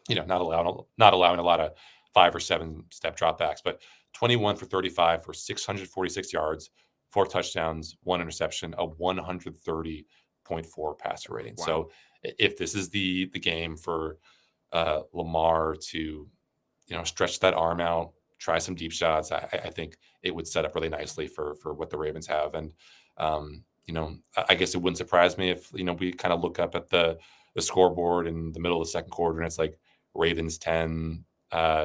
[SPEAKER 2] you know, not allowing a lot of 5 or 7 step dropbacks, but 21 for 35 for 646 yards, 4 touchdowns, 1 interception, a 130.4 passer rating.
[SPEAKER 1] Wow.
[SPEAKER 2] So if this is the game for Lamar to, you know, stretch that arm out, try some deep shots, I think it would set up really nicely for what the Ravens have. And, you know, I guess it wouldn't surprise me if, you know, we kind of look up at the scoreboard in the middle of the second quarter and it's like Ravens 10,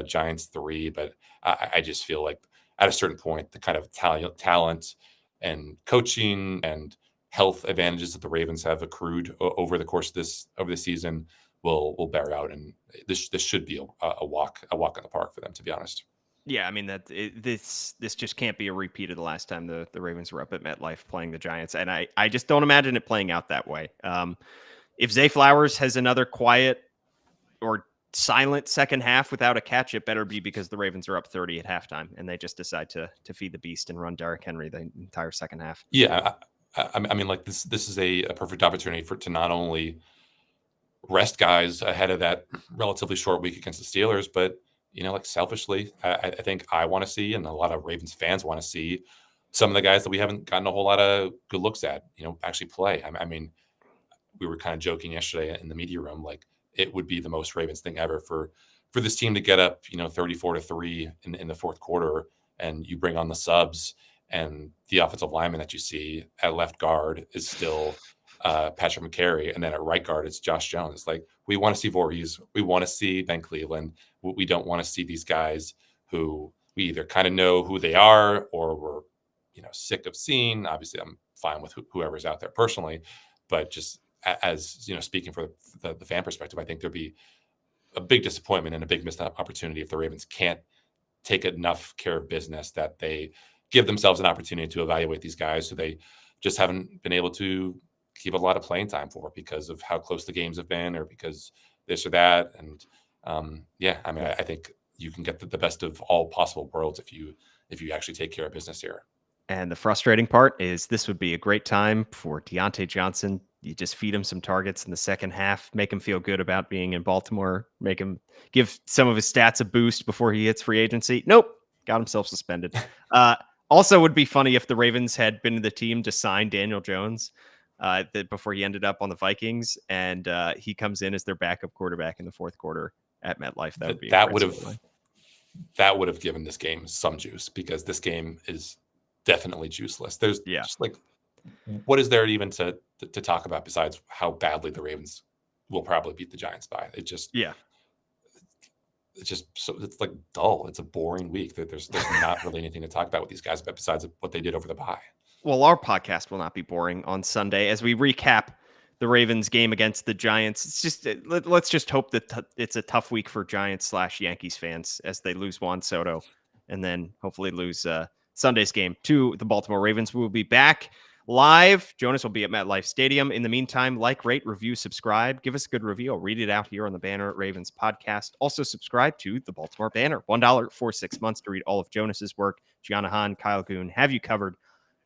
[SPEAKER 2] Giants 3. But I just feel like at a certain point, the kind of talent and coaching and health advantages that the Ravens have accrued over the course of this season will bear out, and this should be a walk in the park for them, to be honest.
[SPEAKER 1] Yeah, I mean, this just can't be a repeat of the last time the Ravens were up at MetLife playing the Giants, and I just don't imagine it playing out that way. If Zay Flowers has another quiet or silent second half without a catch, it better be because the Ravens are up 30 at halftime, and they just decide to feed the beast and run Derrick Henry the entire second half.
[SPEAKER 2] Yeah, I mean, like, this is a perfect opportunity to not only rest guys ahead of that relatively short week against the Steelers, but, you know, like, selfishly, I think I want to see, and a lot of Ravens fans want to see, some of the guys that we haven't gotten a whole lot of good looks at, you know, actually play. I mean, we were kind of joking yesterday in the media room, like, it would be the most Ravens thing ever for this team to get up, you know, 34-3 in the fourth quarter, and you bring on the subs, and the offensive lineman that you see at left guard is still Patrick McCary, and then at right guard it's Josh Jones. Like, we want to see Voorhees, we want to see Ben Cleveland. We don't want to see these guys who we either kind of know who they are or we're, you know, sick of seeing. Obviously, I'm fine with whoever's out there personally, but just as, you know, speaking for the fan perspective, I think there'd be a big disappointment and a big missed opportunity if the Ravens can't take enough care of business that they give themselves an opportunity to evaluate these guys, so they just haven't been able to give a lot of playing time for because of how close the games have been, or because this or that. And I think you can get the best of all possible worlds if you actually take care of business here.
[SPEAKER 1] And the frustrating part is this would be a great time for Deontay Johnson. You just feed him some targets in the second half, make him feel good about being in Baltimore, make him give some of his stats a boost before he hits free agency. Nope, got himself suspended. Also would be funny if the Ravens had been the team to sign Daniel Jones before he ended up on the Vikings, and he comes in as their backup quarterback in the fourth quarter at MetLife. That would be
[SPEAKER 2] that would have given this game some juice, because this game is definitely juiceless. There's just like, what is there even to talk about besides how badly the Ravens will probably beat the Giants by? It's like dull. It's a boring week. There's not really anything to talk about with these guys besides what they did over the bye.
[SPEAKER 1] Well, our podcast will not be boring on Sunday as we recap the Ravens game against the Giants. It's just, let's just hope that it's a tough week for Giants/Yankees fans as they lose Juan Soto and then hopefully lose Sunday's game to the Baltimore Ravens. We will be back live. Jonas will be at MetLife Stadium. In the meantime, like, rate, review, subscribe. Give us a good review. I'll read it out here on the Banner Ravens podcast. Also, subscribe to the Baltimore Banner. $1 for 6 months to read all of Jonas's work. Gianna Hahn, Kyle Goon have you covered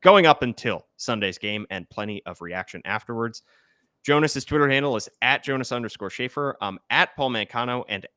[SPEAKER 1] going up until Sunday's game, and plenty of reaction afterwards. Jonas's Twitter handle is @Jonas_Shaffer. I'm at Paul Mancano and at